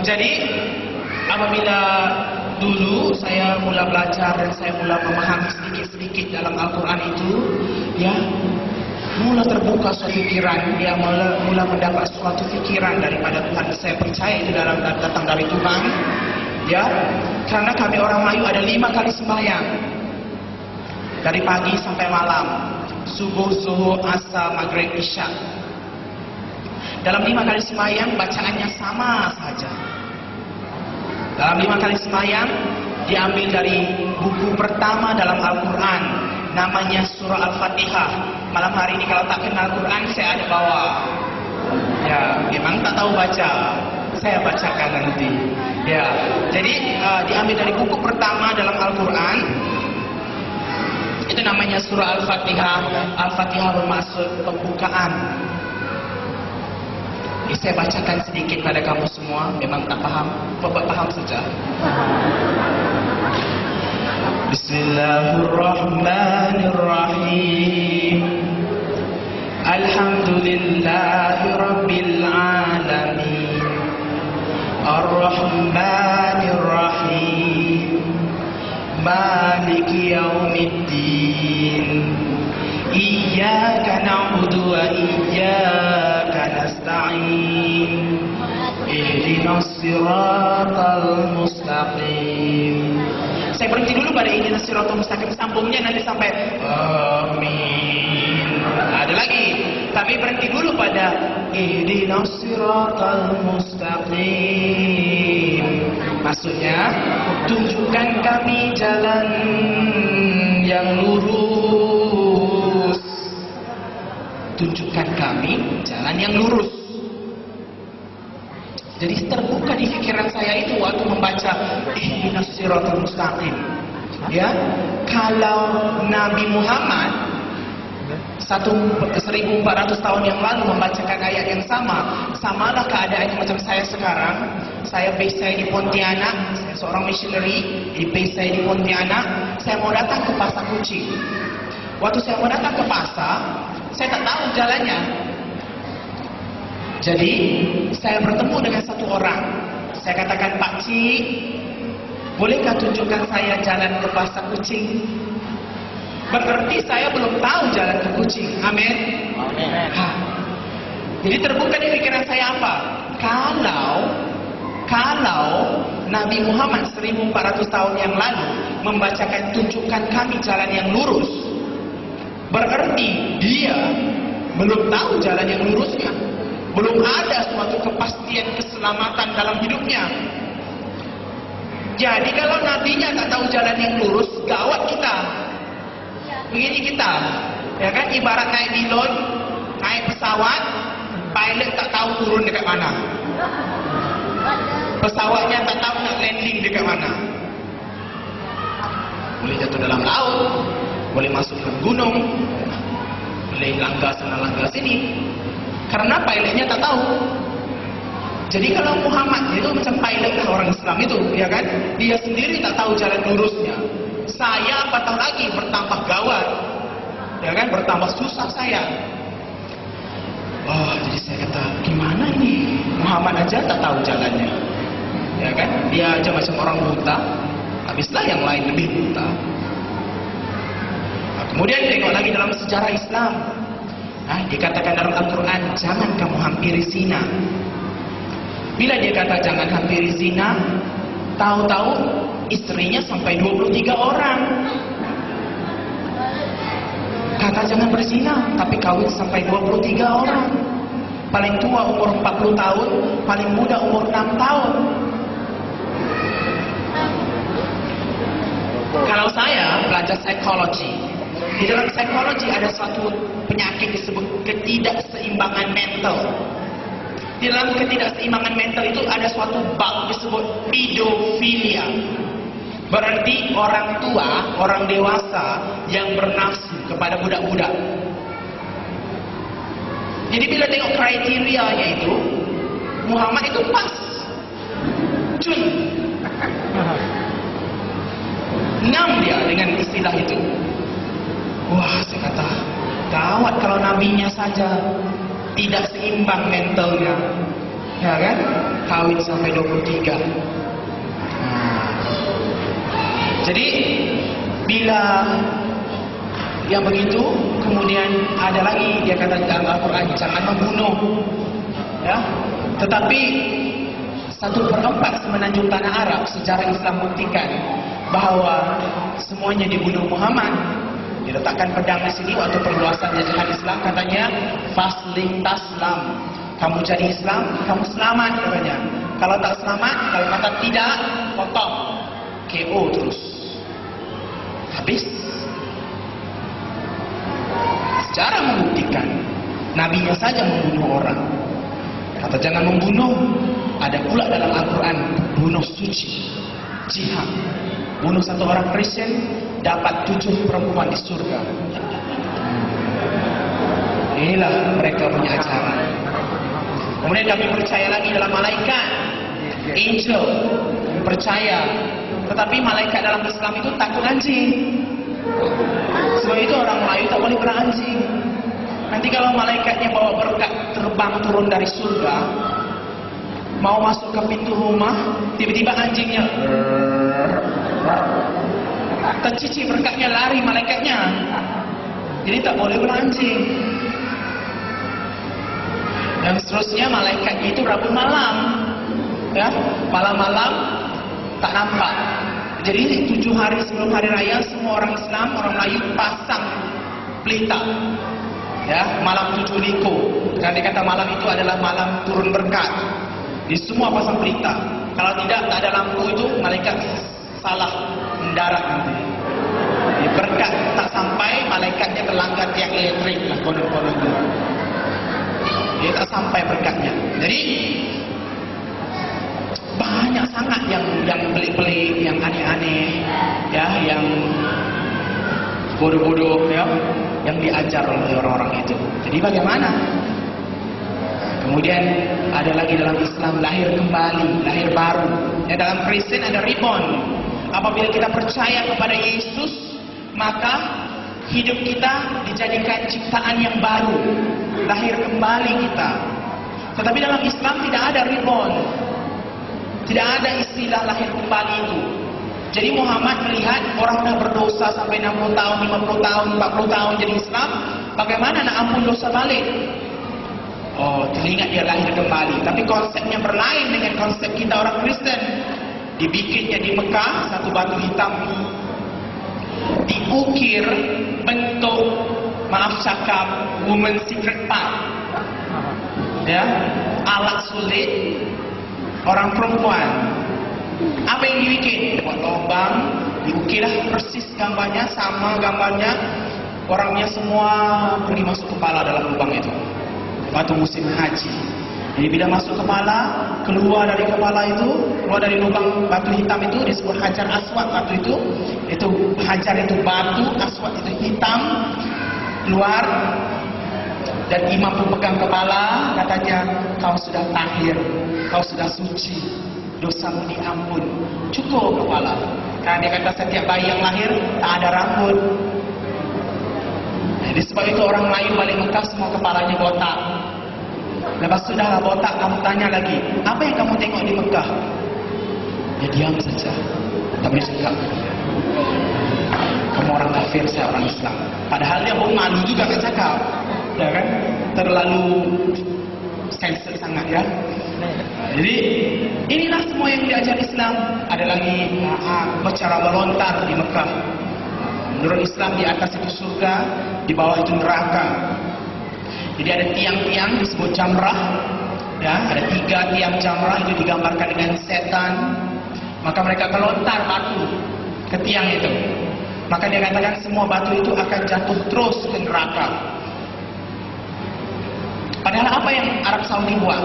Jadi apabila dulu saya mula belajar dan saya mula memahami sedikit-sedikit dalam Al-Quran itu, ya, mula terbuka suatu pikiran, ya, mula mendapat suatu pikiran daripada Tuhan. Saya percaya itu datang dari Tuhan, ya, karena kami orang Melayu ada 5 kali sembahyang dari pagi sampai malam, subuh, zuhur, asar, maghrib, isya. Dalam 5 kali sembahyang bacaannya sama saja. Dalam 5 kali sembahyang diambil dari buku pertama dalam Al-Quran, namanya surah Al-Fatihah. Malam hari ini kalau tak kenal Quran saya ada bawa. Ya, memang tak tahu baca, saya bacakan nanti. Ya, jadi diambil dari buku pertama dalam Al-Quran. Itu namanya surah Al-Fatihah. Al-Fatihah bermaksud pembukaan. Saya bacakan sedikit pada kamu semua. Memang tak paham, paham saja. Bismillahirrahmanirrahim. Alhamdulillahi Rabbil Alamin, Ar-Rahmanir-Rahim, Maliki Yaumiddin, Iyyaka na'budu wa iyyaka nasta'in, Ihdinas siratal mustaqim. Saya berhenti dulu pada ihdinas siratal mustaqim, sambungnya nanti sampai amin. Ada lagi, tapi berhenti dulu pada ihdinas siratal mustaqim. Maksudnya, tunjukkan kami jalan yang lurus. Tunjukkan kami jalan yang lurus. Jadi terbuka di pikiran saya itu waktu membaca ihdinas siratal mustaqim. Ya, kalau Nabi Muhammad 1400 tahun yang lalu membacakan ayat yang sama, samalah keadaannya macam saya sekarang. Saya base saya di Pontianak, saya seorang missionary, di base saya di Pontianak. Saya mau datang ke Pasar Kucing. Waktu saya mau datang ke pasar, saya tak tahu jalannya. Jadi saya bertemu dengan satu orang. Saya katakan, Pak Cik, bolehkah tunjukkan saya jalan ke Pasar Kucing? Berarti saya belum tahu jalan ke Kucing. Amin. Jadi terbuka di pikiran saya apa? Kalau Nabi Muhammad 1400 tahun yang lalu membacakan tunjukkan kami jalan yang lurus, berarti dia belum tahu jalan yang lurusnya. Belum ada suatu kepastian keselamatan dalam hidupnya. Jadi kalau nabinya tak tahu jalan yang lurus, gawat kita. Begini kita, ya kan, ibarat naik pilot, naik pesawat, pilot tak tahu turun dekat mana. Pesawatnya tak tahu nak landing dekat mana. Boleh jatuh dalam laut, boleh masuk ke gunung, boleh langgar sana langgar sini. Karena pilotnya tak tahu. Jadi kalau Muhammad itu macam pilot lah orang Islam itu, ya kan? Dia sendiri tak tahu jalan lurusnya. Saya apatah lagi bertambah gawat, ya kan? Bertambah susah saya. Oh, jadi saya kata, gimana ini? Muhammad aja tak tahu jalannya, ya kan? Dia aja macam orang buta. Habislah yang lain lebih buta. Nah, kemudian tengok lagi dalam sejarah Islam. Dikatakan dalam Al-Quran, jangan kamu hampiri zina. Bila dia kata jangan hampiri zina, tahu-tahu istrinya sampai 23 orang. Kata jangan berzina, tapi kawin sampai 23 orang. Paling tua umur 40 tahun, paling muda umur 6 tahun. Kalau saya belajar psikologi, di dalam psikologi ada suatu penyakit disebut ketidakseimbangan mental. Di dalam ketidakseimbangan mental itu ada suatu bab disebut pedofilia. Berarti orang tua, orang dewasa yang bernafsu kepada budak-budak. Jadi bila tengok kriterianya itu, Muhammad itu pas. Cun. 6 dia dengan istilah itu. Wah, saya kata, gawat kalau nabinya saja tidak seimbang mentalnya. ya kan? Kawin sampai 23. Jadi bila yang begitu, kemudian ada lagi dia kata dalam Al-Quran, jangan membunuh, ya. Tetapi 1/4 semenanjung tanah Arab sejarah Islam buktikan bahawa semuanya dibunuh Muhammad. Diletakkan pedang di sini waktu perluasan jajahan Islam, katanya fasling taslam, kamu jadi Islam, kamu selamat katanya. Kalau tak selamat, kalau kata tidak, potong, KO terus, habis. Sejarah membuktikan nabinya saja membunuh orang. Kata jangan membunuh. Ada pula dalam Al-Quran bunuh suci, jihad. Bunuh satu orang Kristen dapat 7 perempuan di surga. Inilah mereka punya ajaran. Kemudian kami percaya lagi dalam malaikat, angel, kami percaya. Tetapi malaikat dalam Islam itu takut anjing. Sebab itu orang Melayu tak boleh beranjing. Nanti kalau malaikatnya bawa berkat terbang turun dari surga, mau masuk ke pintu rumah, tiba-tiba anjingnya tercicik berkatnya, lari malaikatnya. Jadi tak boleh beranjing. Dan seterusnya malaikatnya itu Rabu malam, ya, malam-malam tak nampak. Jadi 7 hari sebelum hari raya semua orang Islam, orang Melayu pasang pelita, ya, malam 7 liko. Karena dia kata malam itu adalah malam turun berkat. Di semua pasang pelita. Kalau tidak, tak ada lampu itu, malaikat salah mendarat nanti. Jadi berkat tak sampai, malaikatnya terlanggar tiang elektrik lah, konon-konon itu. Dia tak sampai berkatnya. Jadi banyak sangat yang pelik-pelik, yang aneh-aneh, ya, yang bodoh-bodoh, ya, yang diajar oleh orang-orang itu. Jadi bagaimana? Kemudian ada lagi dalam Islam lahir kembali, lahir baru. Ya, dalam Kristen ada reborn. Apabila kita percaya kepada Yesus, maka hidup kita dijadikan ciptaan yang baru, lahir kembali kita. Tetapi dalam Islam tidak ada reborn, tidak ada istilah lahir kembali itu. Jadi Muhammad melihat orang dah berdosa sampai 60 tahun, 50 tahun, 40 tahun jadi Islam, bagaimana nak ampun dosa balik? Oh, teringat dia lahir kembali. Tapi konsepnya berlain dengan konsep kita orang Kristen. Dibikinnya di Mekah, satu batu hitam diukir bentuk, maaf cakap, woman secret part, ya, alat sulit orang perempuan. Apa yang dibikin? Buat lubang, diukirlah persis gambarnya, sama gambarnya. Orangnya semua pergi masuk kepala dalam lubang itu. Waktu musim haji. Jadi bila masuk kepala, keluar dari kepala itu, keluar dari lubang batu hitam itu disebut hajar aswad. Batu itu hajar itu batu, aswad itu hitam, keluar. Dan imam pun pegang kepala, katanya kau sudah tahir, kau sudah suci, dosamu diampun. Cukup kepala. Karena dia kata setiap bayi yang lahir tak ada rambut. Jadi sebab itu orang Melayu balik Mekah semua kepalanya botak. Lepas sudahlah botak, kamu tanya lagi, apa yang kamu tengok di Mekah? Ya diam saja, tak boleh cakap. Kamu orang kafir, saya orang Islam. Padahal dia pun malu juga nak cakap, ya kan? Terlalu sensor sangat, ya. Jadi inilah semua yang diajar Islam. Ada lagi bercara melontar di Mekah. Menurut Islam di atas itu surga, di bawah itu neraka. Jadi ada tiang-tiang disebut jamrah, ya, ada 3 tiang jamrah itu digambarkan dengan setan. Maka mereka melontar batu ke tiang itu. Maka dia katakan semua batu itu akan jatuh terus ke neraka. Padahal apa yang Arab Saudi buat?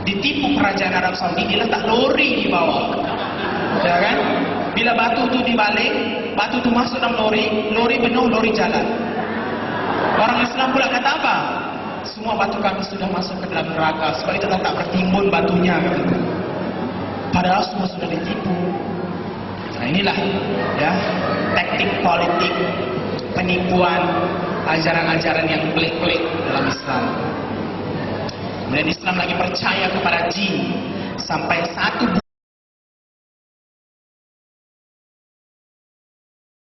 Ditipu kerajaan Arab Saudi, diletak lori di bawah, ya kan? Bila batu itu dibalik, batu itu masuk dalam lori, lori penuh, lori jalan. Orang Islam pula kata apa? Semua batu kami sudah masuk ke dalam neraka, sebab itu tak bertimbun batunya. Padahal semua sudah ditipu. Nah inilah, ya, taktik politik, penipuan, ajaran-ajaran yang pelik-pelik dalam Islam. Kemudian Islam lagi percaya kepada jin. jin sampai 1